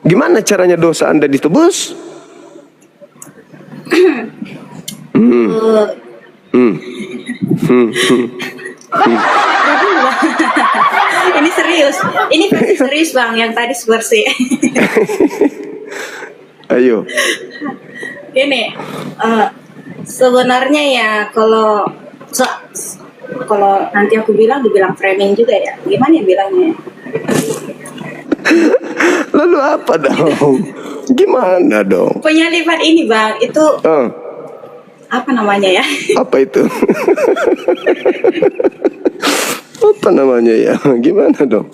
Gimana caranya dosa Anda ditebus? Ini serius. Ini versi serius Bang, yang tadi versi. Ayo. Ini sebenarnya ya kalau nanti aku bilang dibilang framing juga ya. Gimana ya bilangnya? Lalu apa dong? Gimana dong? Penyaliban ini Bang, itu apa namanya ya? Apa itu? Apa namanya ya? Gimana dong?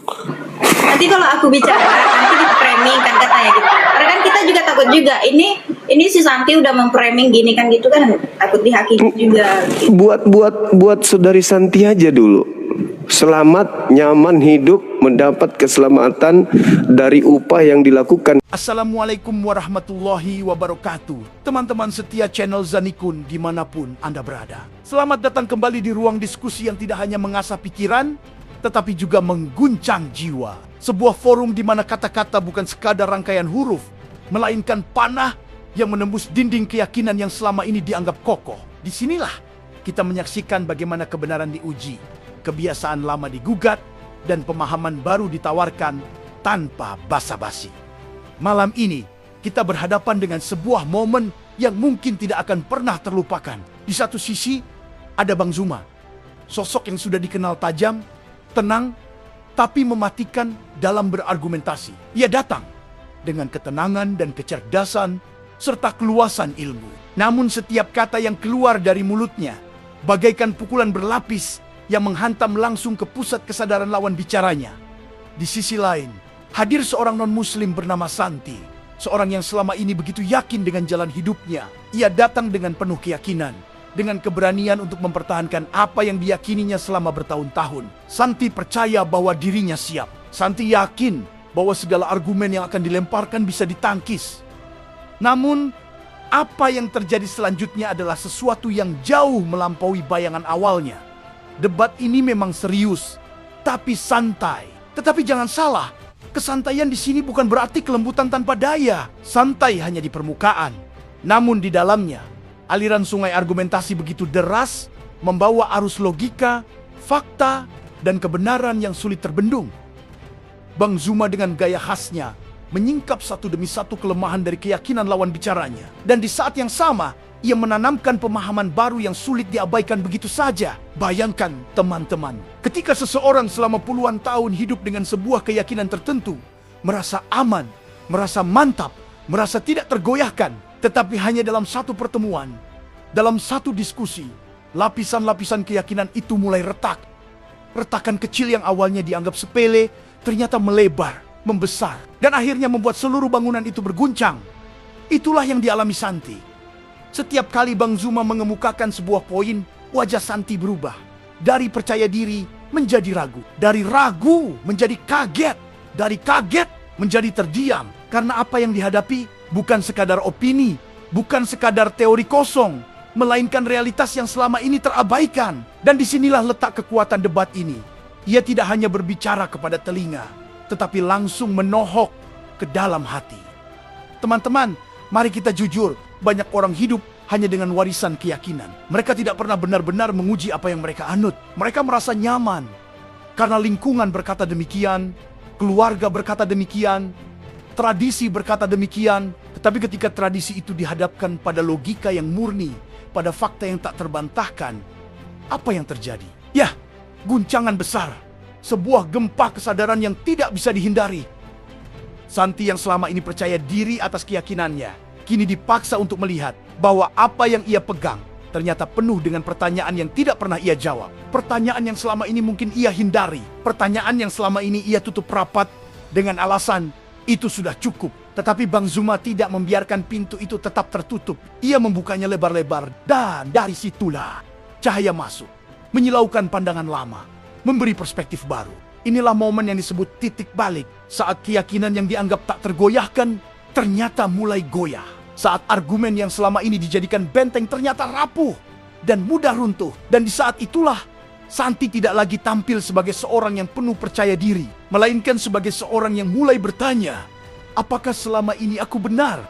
Nanti kalau aku bicara, nanti di framing kan katanya gitu. Karena kan kita juga takut juga. Ini si Santi udah memframing gini kan gitu kan, takut dihakimi juga. Gitu. Buat saudari Santi aja dulu. Selamat, nyaman hidup, mendapat keselamatan dari upah yang dilakukan. Assalamualaikum warahmatullahi wabarakatuh. Teman-teman setia channel Zanikun dimanapun Anda berada. Selamat datang kembali di ruang diskusi yang tidak hanya mengasah pikiran, tetapi juga mengguncang jiwa. Sebuah forum di mana kata-kata bukan sekadar rangkaian huruf, melainkan panah yang menembus dinding keyakinan yang selama ini dianggap kokoh. Disinilah kita menyaksikan bagaimana kebenaran diuji, kebiasaan lama digugat, dan pemahaman baru ditawarkan tanpa basa-basi. Malam ini, kita berhadapan dengan sebuah momen yang mungkin tidak akan pernah terlupakan. Di satu sisi, ada Bang Zuma, sosok yang sudah dikenal tajam, tenang, tapi mematikan dalam berargumentasi. Ia datang dengan ketenangan dan kecerdasan, serta keluasan ilmu. Namun setiap kata yang keluar dari mulutnya, bagaikan pukulan berlapis yang menghantam langsung ke pusat kesadaran lawan bicaranya. Di sisi lain, hadir seorang non-muslim bernama Santi, seorang yang selama ini begitu yakin dengan jalan hidupnya. Ia datang dengan penuh keyakinan, dengan keberanian untuk mempertahankan apa yang diyakininya selama bertahun-tahun. Santi percaya bahwa dirinya siap. Santi yakin bahwa segala argumen yang akan dilemparkan bisa ditangkis. Namun, apa yang terjadi selanjutnya adalah sesuatu yang jauh melampaui bayangan awalnya. Debat ini memang serius, tapi santai. Tetapi jangan salah, kesantaian di sini bukan berarti kelembutan tanpa daya. Santai hanya di permukaan, namun di dalamnya, aliran sungai argumentasi begitu deras, membawa arus logika, fakta, dan kebenaran yang sulit terbendung. Bang Zuma dengan gaya khasnya menyingkap satu demi satu kelemahan dari keyakinan lawan bicaranya. Dan di saat yang sama, ia menanamkan pemahaman baru yang sulit diabaikan begitu saja. Bayangkan teman-teman, ketika seseorang selama puluhan tahun hidup dengan sebuah keyakinan tertentu, merasa aman, merasa mantap, merasa tidak tergoyahkan. Tetapi hanya dalam satu pertemuan, dalam satu diskusi, lapisan-lapisan keyakinan itu mulai retak. Retakan kecil yang awalnya dianggap sepele, ternyata melebar, membesar, dan akhirnya membuat seluruh bangunan itu berguncang. Itulah yang dialami Santi. Setiap kali Bang Zuma mengemukakan sebuah poin, wajah Santi berubah. Dari percaya diri menjadi ragu. Dari ragu menjadi kaget. Dari kaget menjadi terdiam. Karena apa yang dihadapi bukan sekadar opini, bukan sekadar teori kosong, melainkan realitas yang selama ini terabaikan. Dan disinilah letak kekuatan debat ini. Ia tidak hanya berbicara kepada telinga, tetapi langsung menohok ke dalam hati. Teman-teman, mari kita jujur, banyak orang hidup hanya dengan warisan keyakinan. Mereka tidak pernah benar-benar menguji apa yang mereka anut. Mereka merasa nyaman karena lingkungan berkata demikian, keluarga berkata demikian, tradisi berkata demikian. Tetapi ketika tradisi itu dihadapkan pada logika yang murni, pada fakta yang tak terbantahkan, apa yang terjadi? Ya, guncangan besar. Sebuah gempa kesadaran yang tidak bisa dihindari. Santi yang selama ini percaya diri atas keyakinannya, kini dipaksa untuk melihat bahwa apa yang ia pegang ternyata penuh dengan pertanyaan yang tidak pernah ia jawab. Pertanyaan yang selama ini mungkin ia hindari. Pertanyaan yang selama ini ia tutup rapat dengan alasan itu sudah cukup. Tetapi Bang Zuma tidak membiarkan pintu itu tetap tertutup. Ia membukanya lebar-lebar, dan dari situlah cahaya masuk, menyilaukan pandangan lama, memberi perspektif baru. Inilah momen yang disebut titik balik. Saat keyakinan yang dianggap tak tergoyahkan, ternyata mulai goyah. Saat argumen yang selama ini dijadikan benteng ternyata rapuh dan mudah runtuh. Dan di saat itulah, Santi tidak lagi tampil sebagai seorang yang penuh percaya diri, melainkan sebagai seorang yang mulai bertanya, apakah selama ini aku benar?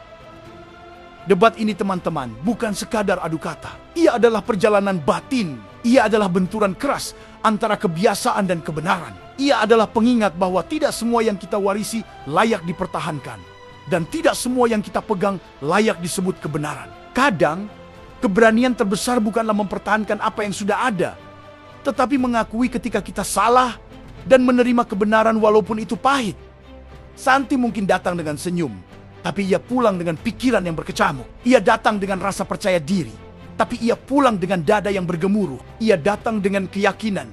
Debat ini teman-teman bukan sekadar adu kata. Ia adalah perjalanan batin. Ia adalah benturan keras antara kebiasaan dan kebenaran. Ia adalah pengingat bahwa tidak semua yang kita warisi layak dipertahankan. Dan tidak semua yang kita pegang layak disebut kebenaran. Kadang, keberanian terbesar bukanlah mempertahankan apa yang sudah ada, tetapi mengakui ketika kita salah dan menerima kebenaran walaupun itu pahit. Santi mungkin datang dengan senyum, tapi ia pulang dengan pikiran yang berkecamuk. Ia datang dengan rasa percaya diri, tapi ia pulang dengan dada yang bergemuruh. Ia datang dengan keyakinan,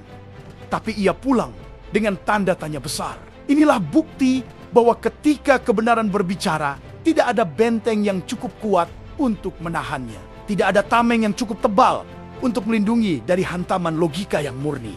tapi ia pulang dengan tanda tanya besar. Inilah bukti bahwa ketika kebenaran berbicara, tidak ada benteng yang cukup kuat untuk menahannya. Tidak ada tameng yang cukup tebal untuk melindungi dari hantaman logika yang murni.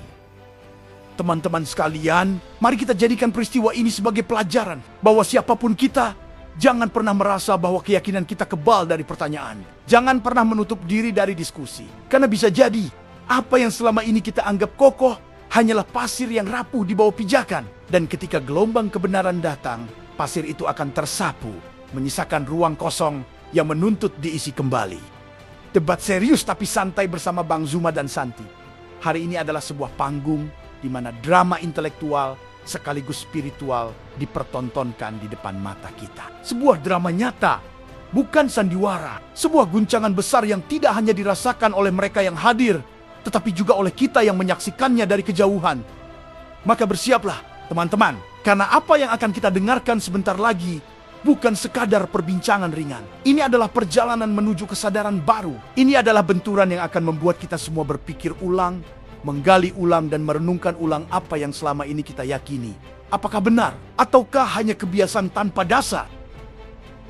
Teman-teman sekalian, mari kita jadikan peristiwa ini sebagai pelajaran bahwa siapapun kita, jangan pernah merasa bahwa keyakinan kita kebal dari pertanyaan. Jangan pernah menutup diri dari diskusi. Karena bisa jadi, apa yang selama ini kita anggap kokoh hanyalah pasir yang rapuh di bawah pijakan. Dan ketika gelombang kebenaran datang, pasir itu akan tersapu, menyisakan ruang kosong yang menuntut diisi kembali. Debat serius tapi santai bersama Bang Zuma dan Santi. Hari ini adalah sebuah panggung di mana drama intelektual sekaligus spiritual dipertontonkan di depan mata kita. Sebuah drama nyata, bukan sandiwara. Sebuah guncangan besar yang tidak hanya dirasakan oleh mereka yang hadir, tetapi juga oleh kita yang menyaksikannya dari kejauhan. Maka bersiaplah, teman-teman, karena apa yang akan kita dengarkan sebentar lagi bukan sekadar perbincangan ringan. Ini adalah perjalanan menuju kesadaran baru. Ini adalah benturan yang akan membuat kita semua berpikir ulang, menggali ulang dan merenungkan ulang apa yang selama ini kita yakini. Apakah benar ataukah hanya kebiasaan tanpa dasar?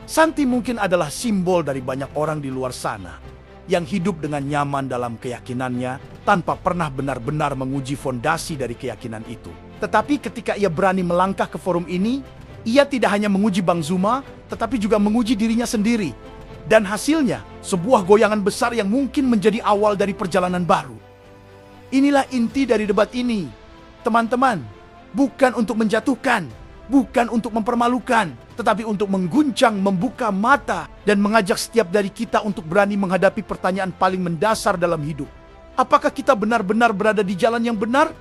Santi mungkin adalah simbol dari banyak orang di luar sana yang hidup dengan nyaman dalam keyakinannya tanpa pernah benar-benar menguji fondasi dari keyakinan itu. Tetapi ketika ia berani melangkah ke forum ini, ia tidak hanya menguji Bang Zuma, tetapi juga menguji dirinya sendiri. Dan hasilnya, sebuah goyangan besar yang mungkin menjadi awal dari perjalanan baru. Inilah inti dari debat ini. Teman-teman, bukan untuk menjatuhkan, bukan untuk mempermalukan, tetapi untuk mengguncang, membuka mata, dan mengajak setiap dari kita untuk berani menghadapi pertanyaan paling mendasar dalam hidup. Apakah kita benar-benar berada di jalan yang benar?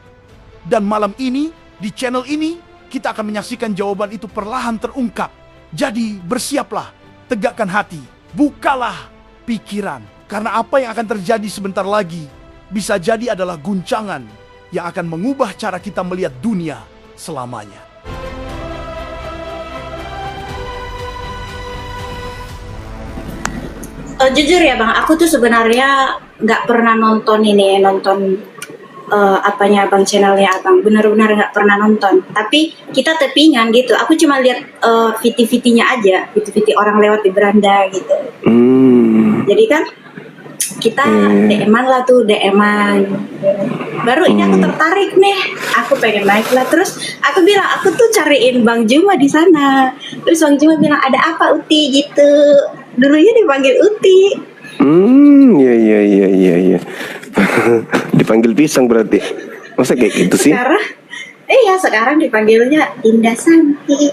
Dan malam ini, di channel ini, kita akan menyaksikan jawaban itu perlahan terungkap. Jadi bersiaplah, tegakkan hati, bukalah pikiran. Karena apa yang akan terjadi sebentar lagi, bisa jadi adalah guncangan yang akan mengubah cara kita melihat dunia selamanya. Jujur ya Bang, aku tuh sebenarnya nggak pernah nonton apanya Abang, channelnya Abang, benar-benar nggak pernah nonton. Tapi kita tepingan gitu. Aku cuma lihat VT-VT-nya aja, VT-VT orang lewat di beranda gitu. Jadi kan kita DM-an lah tuh, DM-an. Baru ini aku tertarik nih, aku pengen naik lah. Terus aku bilang, aku tuh cariin Bang Zuma di sana. Terus Bang Zuma bilang, ada apa Uti gitu. Dulunya dipanggil Uti. Iya. Dipanggil pisang berarti. Masa kayak gitu sih? Sekarang dipanggilnya Dinda Santi.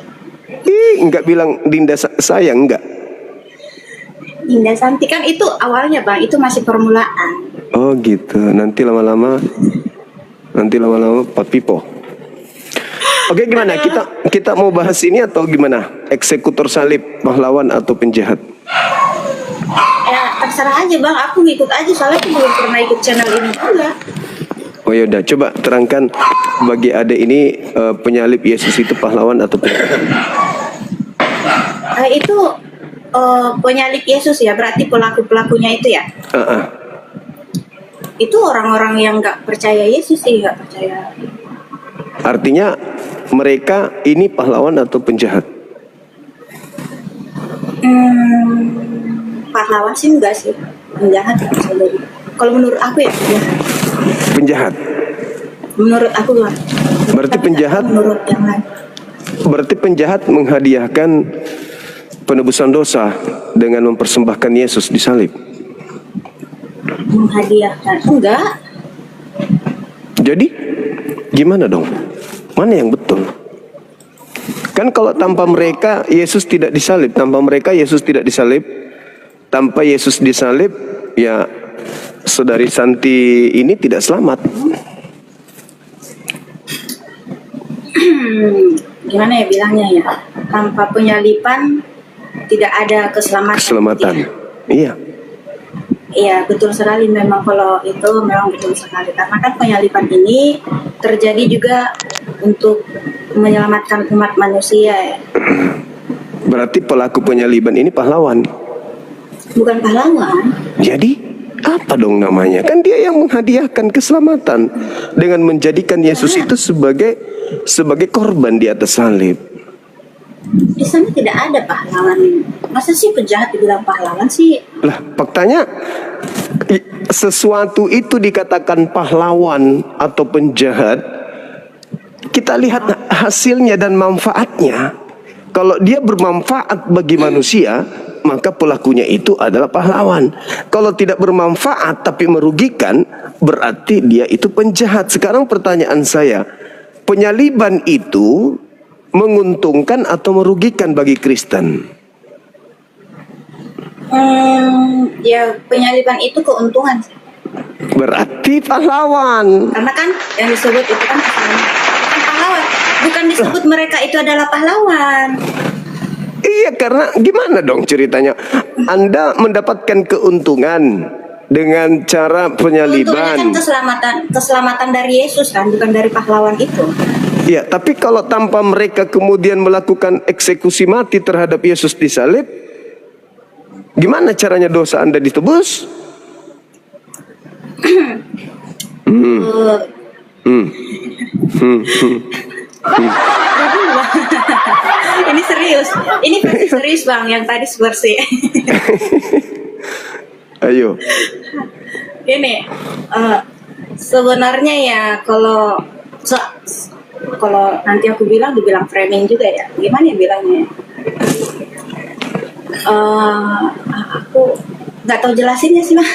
Enggak bilang Dinda sayang, enggak? Dinda Santi kan itu awalnya Bang, itu masih permulaan. Oh gitu, nanti lama-lama Pak Pipo. Oke, gimana? Kita mau bahas ini atau gimana? Eksekutor salib, pahlawan atau penjahat? Ya terserah aja Bang, aku ngikut aja soalnya aku belum pernah ikut channel ini juga. Oh ya udah, coba terangkan bagi adek ini penyalib Yesus itu pahlawan atau penjahat? Itu penyalib Yesus ya, berarti pelaku-pelakunya itu ya? Itu orang-orang yang nggak percaya Yesus sih, nggak percaya. Artinya mereka ini pahlawan atau penjahat? Pahlawan sih enggak sih, penjahat nggak bisa jadi. Kalau menurut aku ya Penjahat. Menurut aku lah. Berarti penjahat. Menurut yang lain. Berarti penjahat menghadiahkan penebusan dosa dengan mempersembahkan Yesus di salib. Menghadiahkan enggak? Jadi gimana dong? Mana yang betul? Kan kalau tanpa mereka Yesus tidak disalib, tanpa mereka Yesus tidak disalib, tanpa Yesus disalib, ya saudari Santi ini tidak selamat. Gimana ya bilangnya ya? Tanpa penyaliban tidak ada keselamatan. Keselamatan. Iya. Iya, betul sekali, memang kalau itu memang betul sekali. Karena kan penyaliban ini terjadi juga untuk menyelamatkan umat manusia ya. Berarti pelaku penyaliban ini pahlawan. Bukan pahlawan. Jadi apa dong namanya? Kan dia yang menghadiahkan keselamatan dengan menjadikan Yesus itu sebagai korban di atas salib. Di sana tidak ada pahlawan. Masa sih penjahat dibilang pahlawan sih? Lah, faktanya sesuatu itu dikatakan pahlawan atau penjahat, kita lihat hasilnya dan manfaatnya. Kalau dia bermanfaat bagi manusia, maka pelakunya itu adalah pahlawan. Kalau tidak bermanfaat tapi merugikan, berarti dia itu penjahat. Sekarang pertanyaan saya, penyaliban itu menguntungkan atau merugikan bagi Kristen? Ya penyaliban itu keuntungan. Berarti pahlawan. Karena kan yang disebut itu kan pahlawan. Bukan disebut mereka itu adalah pahlawan. Iya, karena gimana dong ceritanya? Anda mendapatkan keuntungan dengan cara penyaliban. Keuntungannya kan keselamatan dari Yesus kan, bukan dari pahlawan itu. Ya, tapi kalau tanpa mereka kemudian melakukan eksekusi mati terhadap Yesus disalib, gimana caranya dosa Anda ditebus? Ini serius. Ini versi serius Bang, yang tadi versi. Ayo. Ini sebenarnya ya kalau nanti aku dibilang framing juga ya. Gimana ya bilangnya? Aku nggak tahu jelasinnya sih, Mah.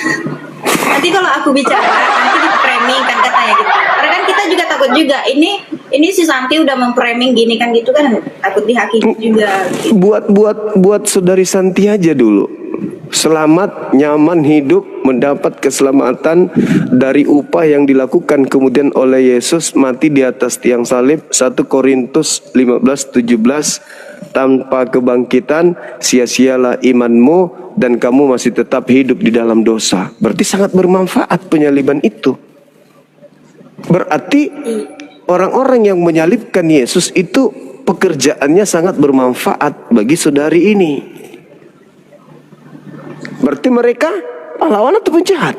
Nanti kalau aku bicara, nanti di framing kan katanya gitu. Karena kan kita juga takut juga. Ini si Santi udah memframing gini kan gitu kan, takut dihakimi juga. Gitu. Buat saudari Santi aja dulu. Selamat, nyaman hidup, mendapat keselamatan dari upah yang dilakukan kemudian oleh Yesus mati di atas tiang salib. 1 Korintus 15:17, tanpa kebangkitan sia-sialah imanmu dan kamu masih tetap hidup di dalam dosa. Berarti sangat bermanfaat penyaliban itu. Berarti orang-orang yang menyalibkan Yesus itu pekerjaannya sangat bermanfaat bagi saudari ini. Berarti mereka pahlawan atau penjahat?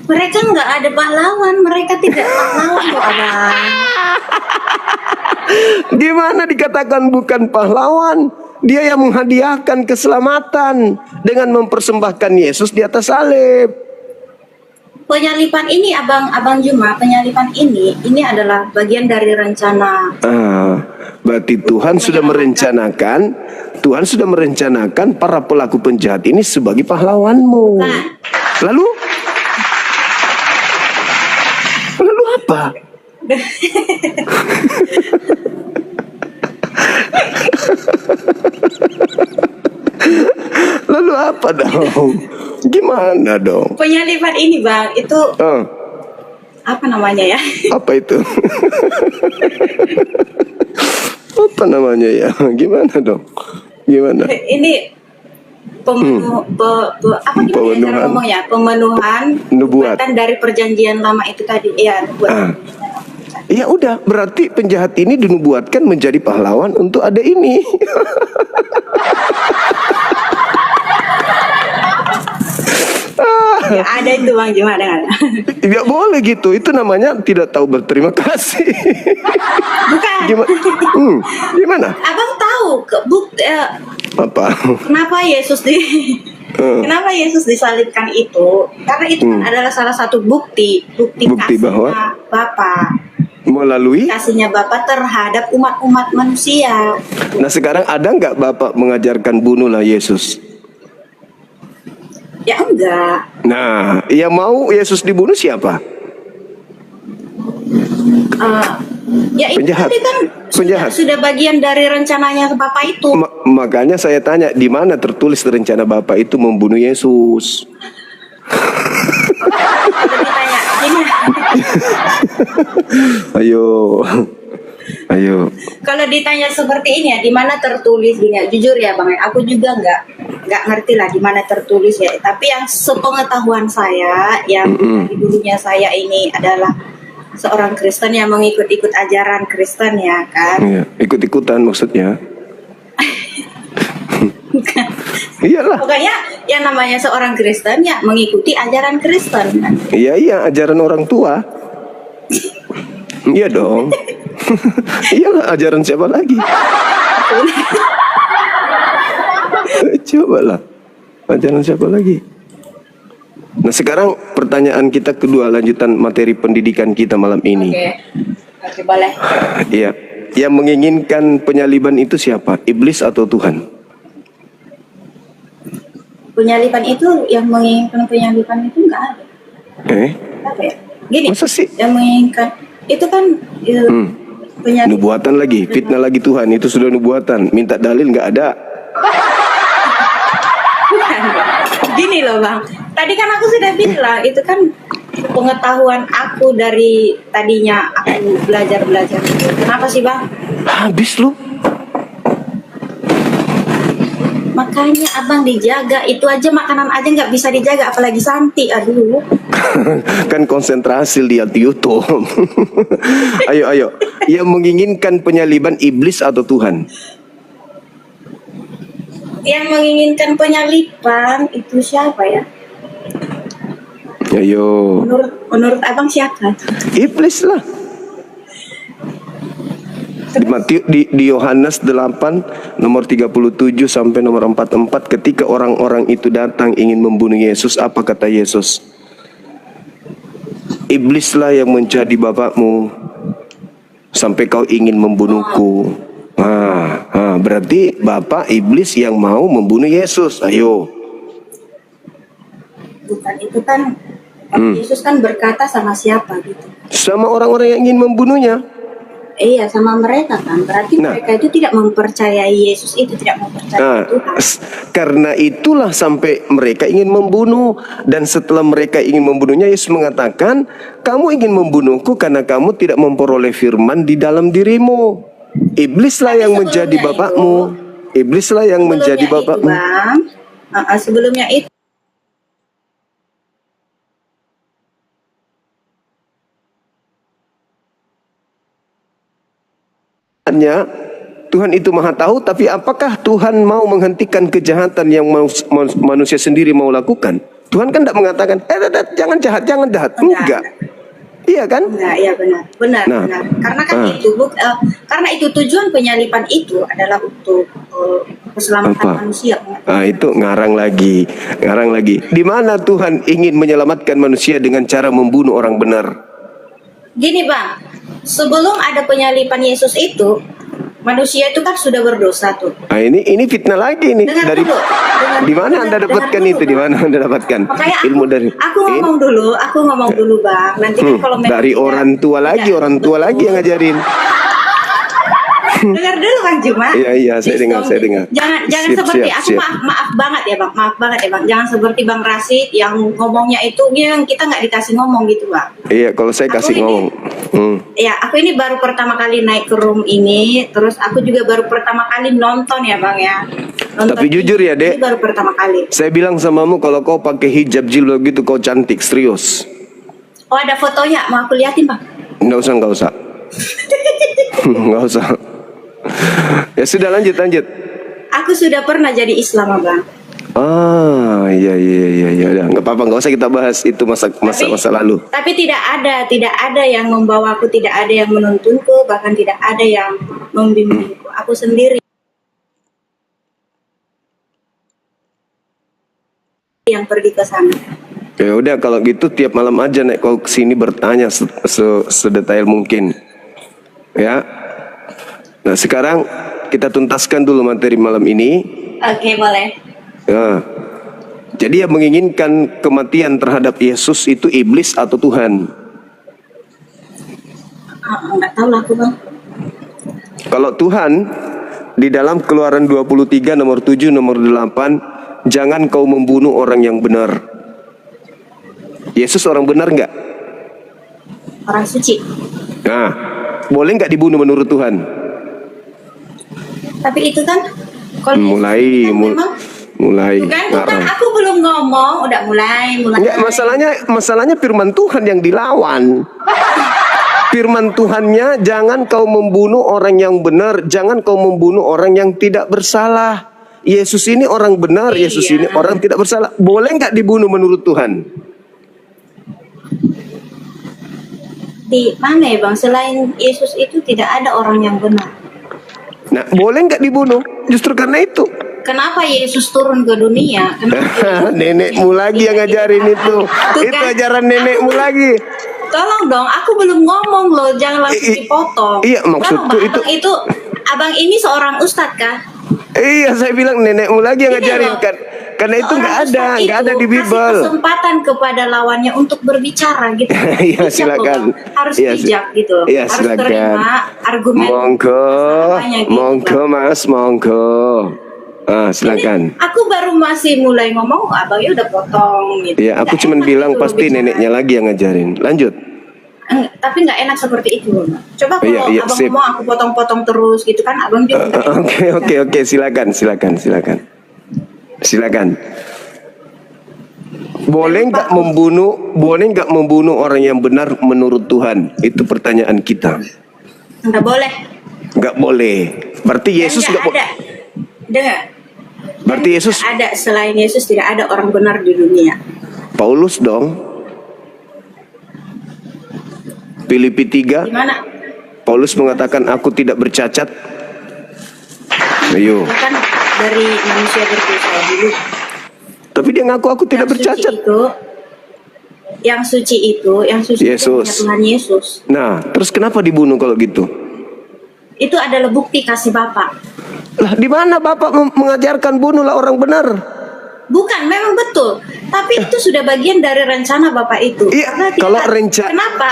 Mereka nggak ada pahlawan, mereka tidak pahlawan kok Abang. Gimana dikatakan bukan pahlawan? Dia yang menghadiahkan keselamatan dengan mempersembahkan Yesus di atas salib. Penyaliban ini Abang Juma, penyaliban ini adalah bagian dari rencana. Berarti Tuhan sudah merencanakan para pelaku penjahat ini sebagai pahlawanmu. Lalu apa? Lalu apa dong? Gimana dong? Penyaliban ini Bang, itu apa namanya ya? Apa itu? Apa namanya ya? Gimana dong? Gimana? Ini pemenuhan nubuatan dari perjanjian lama itu tadi. Ya, ya udah, berarti penjahat ini dinubuatkan menjadi pahlawan untuk ada ini. Ya, ada itu Bang Juma, ada. Tidak boleh gitu. Itu namanya tidak tahu berterima kasih. Bukan. Gimana? Abang tahu apa? Kenapa Kenapa Yesus disalibkan itu? Karena itu kan adalah salah satu bukti kasihnya bahwa Bapa. Melalui kasihnya Bapa terhadap umat manusia. Nah, sekarang ada nggak Bapak mengajarkan bunuhlah Yesus? Ya enggak. Nah, yang mau Yesus dibunuh siapa? Ya itu Penjahat. tadi kan Penjahat. sudah bagian dari rencananya Bapak itu. Makanya saya tanya, di mana tertulis rencana Bapak itu membunuh Yesus? Kalau ditanya gini, Ayo, ayo. kalau ditanya seperti ini ya, di mana tertulis gini ya, jujur ya Bang, aku juga nggak ngerti lah di mana tertulis ya. Tapi yang sepengetahuan saya, yang dari dulunya saya ini adalah seorang Kristen yang mengikut-ikut ajaran Kristen ya kan. Iya, ikut-ikutan maksudnya. Iyalah. Pokoknya yang namanya seorang Kristen ya mengikuti ajaran Kristen kan. Iya, ajaran orang tua. Iya dong. Iyalah, ajaran siapa lagi? Coba lah, ajaran siapa lagi? Nah sekarang pertanyaan kita kedua, lanjutan materi pendidikan kita malam ini. Oke, boleh. Iya, yang menginginkan penyaliban itu siapa? Iblis atau Tuhan? Penyaliban itu, yang menginginkan penyaliban itu nggak ada. Apa ya? Gini, Masa sih? yang menginginkan itu kan penyaliban. Nubuatan lagi, fitnah lagi Tuhan, itu sudah nubuatan. Minta dalil nggak ada. Bukan. Gini loh Bang, tadi kan aku sudah bilang itu kan pengetahuan aku dari tadinya aku belajar. Kenapa sih Bang? Habis lu. Makanya abang dijaga, itu aja makanan aja nggak bisa dijaga, apalagi Santi, aduh. Kan konsentrasi lihat YouTube. Ayo. Yang menginginkan penyaliban iblis atau Tuhan? Yang menginginkan penyaliban itu siapa ya? Ayo. Menurut abang siapa? Iblis lah. Di Yohanes 8 nomor 37 sampai nomor 44, ketika orang-orang itu datang ingin membunuh Yesus, apa kata Yesus? Iblislah yang menjadi bapakmu sampai kau ingin membunuhku. Berarti bapak iblis yang mau membunuh Yesus. Ayo. Bukan, itu kan Yesus kan berkata sama siapa gitu? Sama orang-orang yang ingin membunuhnya. Iya, sama mereka kan. Berarti mereka itu tidak mempercayai Yesus itu, tidak mempercayai Tuhan. Karena itulah sampai mereka ingin membunuh. Dan setelah mereka ingin membunuhnya, Yesus mengatakan, kamu ingin membunuhku karena kamu tidak memperoleh firman di dalam dirimu. Iblislah yang menjadi bapakmu. Iblislah yang menjadi bapakmu. Sebelumnya itu Tuhan itu maha tahu, tapi apakah Tuhan mau menghentikan kejahatan yang manusia sendiri mau lakukan? Tuhan kan tidak mengatakan, jangan jahat. Enggak. Iya kan? Enggak, iya benar. Karena kan karena itu tujuan penyaliban itu adalah untuk keselamatan manusia. Itu ngarang lagi. Di mana Tuhan ingin menyelamatkan manusia dengan cara membunuh orang benar? Gini Bang, sebelum ada penyaliban Yesus itu, manusia itu kan sudah berdosa tuh. Ini fitnah lagi nih. Di mana Anda dapatkan itu? Di mana Anda dapatkan ilmu dari? Aku ngomong dulu Bang. Nanti kan kalau dari orang tua lagi yang ngajarin. Dengar dulu Bang Juma. Iya, saya dengar. Jangan seperti aku. Maaf banget ya Bang. Jangan seperti Bang Rasid yang ngomongnya itu yang kita nggak dikasih ngomong gitu Bang. Iya, kalau saya kasih ngomong. Ya, aku ini baru pertama kali naik ke room ini, terus aku juga baru pertama kali nonton ya Bang ya. Tapi jujur ya Dek, ini baru pertama kali. Saya bilang samamu, kalau kau pakai hijab jilbab gitu kau cantik, serius. Oh, ada fotonya, mau aku liatin Bang? Nggak usah. Nggak usah. Ya sudah, lanjut. Aku sudah pernah jadi Islam Bang. Iya. Udah, nggak apa-apa, nggak usah kita bahas itu masa lalu. Tapi tidak ada yang membawaku, tidak ada yang menuntunku, bahkan tidak ada yang membimbingku. Aku sendiri yang pergi ke sana. Ya udah, kalau gitu tiap malam aja nek kau kesini bertanya sedetail mungkin. Ya. Nah sekarang kita tuntaskan dulu materi malam ini. Oke, boleh. Ya. Jadi yang menginginkan kematian terhadap Yesus itu iblis atau Tuhan? Nggak tahu lah aku bang. Kalau Tuhan di dalam Keluaran 23 nomor 7 nomor 8, jangan kau membunuh orang yang benar. Yesus orang benar nggak? Orang suci. Nah, boleh nggak dibunuh menurut Tuhan? Tapi itu kan kalau Mulai, kan memang mulai. Bukan, aku belum ngomong, udah mulai. Enggak, masalahnya firman Tuhan yang dilawan. Firman Tuhannya, jangan kau membunuh orang yang benar, jangan kau membunuh orang yang tidak bersalah. Yesus ini orang benar, Yesus ini orang tidak bersalah. Boleh nggak dibunuh menurut Tuhan? Di mana ya bang? Selain Yesus itu tidak ada orang yang benar. Nah, boleh nggak dibunuh? Justru karena itu. Kenapa Yesus turun ke dunia? Kenapa Nenekmu lagi yang ngajarin itu. Itu kan? ajaran nenekmu lagi. Tolong dong, aku belum ngomong loh, jangan langsung dipotong. Iya, maksudku Tolong, itu. Abang ini seorang ustadz kah? Iya, saya bilang nenekmu lagi yang Ini ngajarin loh, kan. Karena itu nggak seorang ada, ustadz nggak ada itu di Bible. Kasih kesempatan kepada lawannya untuk berbicara gitu. Iya, Bijak silakan. loh, Bang. Harus Iya, bijak gitu. Iya, Harus silakan. terima argumen. Monggo, masalahnya gitu, monggo Bang. Mas, monggo. Ah, silakan. Aku baru masih mulai ngomong, abangnya udah potong gitu. Ya, aku Nggak cuman enak bilang gitu pasti bicara. neneknya lagi yang ngajarin. Lanjut. Tapi nggak enak seperti itu. Coba kalau Iya, abang sip. ngomong aku potong-potong terus gitu kan, abang juga nggak enak. Oke, silakan. Silakan. Boleh nggak membunuh orang yang benar menurut Tuhan? Itu pertanyaan kita. Nggak boleh. Nggak boleh. Berarti Yesus Dan nggak boleh. ada. Dengar. Berarti Yesus, Nggak ada, selain Yesus tidak ada orang benar di dunia. Paulus dong. Filipi 3, Gimana? Paulus mengatakan aku tidak bercacat. Ayo. Kan dari manusia berdosa dulu. Tapi dia ngaku aku tidak bercacat. Yang suci itu Yesus. hanya Tuhan Yesus. Nah, terus kenapa dibunuh kalau gitu? Itu adalah bukti kasih Bapa. Lah, di mana Bapak mengajarkan bunuhlah orang benar? Bukan, memang betul. Tapi itu sudah bagian dari rencana Bapak itu. Iya, Karena kalau rencana. Kenapa?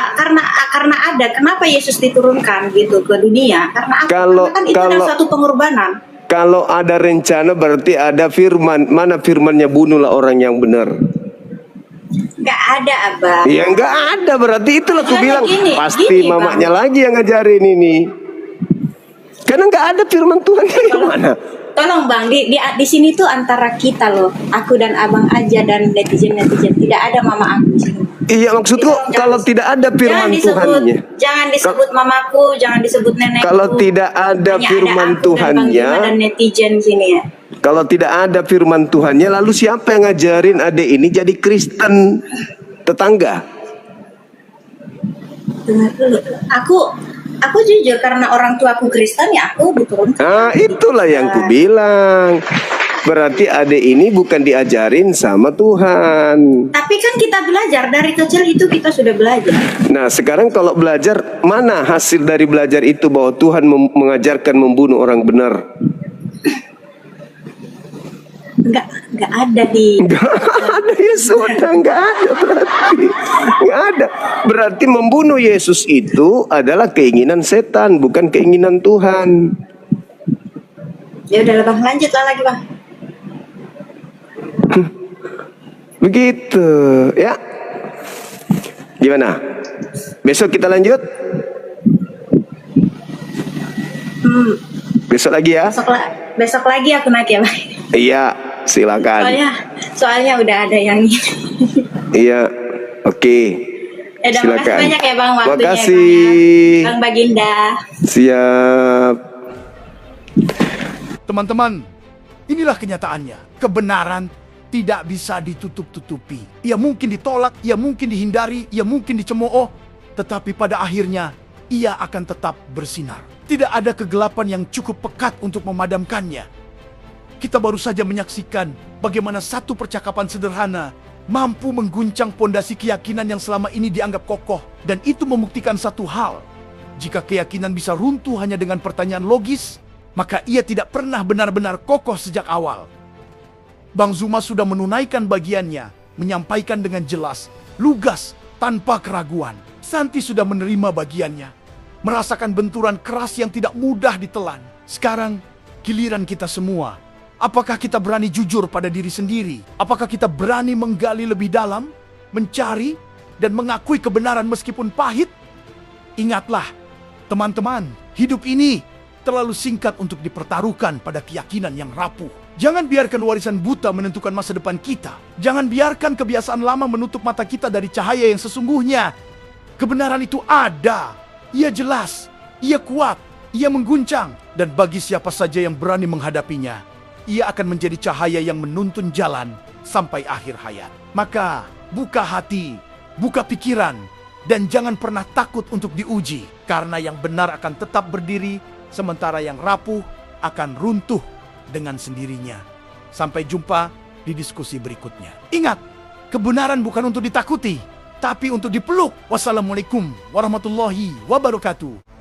Karena ada. Kenapa Yesus diturunkan gitu ke dunia? Karena Kalau- kan itu adalah satu pengorbanan. Kalau ada rencana berarti ada firman. Mana firmannya bunuhlah orang yang benar? Nggak ada, Abang. Ya nggak ada, berarti itulah aku Makanya bilang pasti gini, mamanya Bang. lagi yang ngajarin ini. Karena nggak ada firman Tuhan yang mana? Tolong Bang, di sini tuh antara kita loh, aku dan Abang aja dan netizen. Tidak ada mama aku di sini. Iya, maksudku kalau tidak ada firman Tuhannya. Jangan disebut mamaku, jangan disebut nenekku. Kalau tidak ada Hanya firman aku dan Bang Tuhannya, Bima dan netizen sini ya. kalau tidak ada firman Tuhannya, lalu siapa yang ngajarin adik ini jadi Kristen tetangga? Dengar dulu. Aku jujur karena orang tua aku Kristen ya aku diturunkan. Nah, itulah yang ku bilang. Berarti adik ini bukan diajarin sama Tuhan. Tapi kan kita belajar dari kecil itu kita sudah belajar. Nah, sekarang kalau belajar, mana hasil dari belajar itu bahwa Tuhan mengajarkan membunuh orang benar? Nggak ada di. Nggak ada, ya sudah, nggak ada berarti. Nggak ada. Berarti membunuh Yesus itu adalah keinginan setan, bukan keinginan Tuhan. Ya udah Bang, lanjutlah lagi Bang. Begitu, ya. Gimana? Besok kita lanjut? Besok lagi ya? Besok lagi aku naik ya Bang. Iya, silakan. Soalnya udah ada yang Iya, oke. Ya, Silakan. makasih banyak ya Bang waktunya. Makasih. Bang Baginda. Siap. Teman-teman, inilah kenyataannya. Kebenaran tidak bisa ditutup-tutupi. Ia mungkin ditolak, ia mungkin dihindari, ia mungkin dicemooh, tetapi pada akhirnya ia akan tetap bersinar. Tidak ada kegelapan yang cukup pekat untuk memadamkannya. Kita baru saja menyaksikan bagaimana satu percakapan sederhana mampu mengguncang pondasi keyakinan yang selama ini dianggap kokoh. Dan itu membuktikan satu hal. Jika keyakinan bisa runtuh hanya dengan pertanyaan logis, maka ia tidak pernah benar-benar kokoh sejak awal. Bang Zuma sudah menunaikan bagiannya, menyampaikan dengan jelas, lugas, tanpa keraguan. Santi sudah menerima bagiannya. merasakan benturan keras yang tidak mudah ditelan. Sekarang, giliran kita semua. Apakah kita berani jujur pada diri sendiri? Apakah kita berani menggali lebih dalam, mencari, dan mengakui kebenaran meskipun pahit? Ingatlah, teman-teman, hidup ini terlalu singkat untuk dipertaruhkan pada keyakinan yang rapuh. Jangan biarkan warisan buta menentukan masa depan kita. Jangan biarkan kebiasaan lama menutup mata kita dari cahaya yang sesungguhnya. Kebenaran itu ada. Ia jelas, ia kuat, ia mengguncang. Dan bagi siapa saja yang berani menghadapinya, ia akan menjadi cahaya yang menuntun jalan sampai akhir hayat. Maka, buka hati, buka pikiran, dan jangan pernah takut untuk diuji. Karena yang benar akan tetap berdiri, sementara yang rapuh akan runtuh dengan sendirinya. Sampai jumpa di diskusi berikutnya. Ingat, kebenaran bukan untuk ditakuti, tapi untuk dipeluk. Wassalamualaikum warahmatullahi wabarakatuh.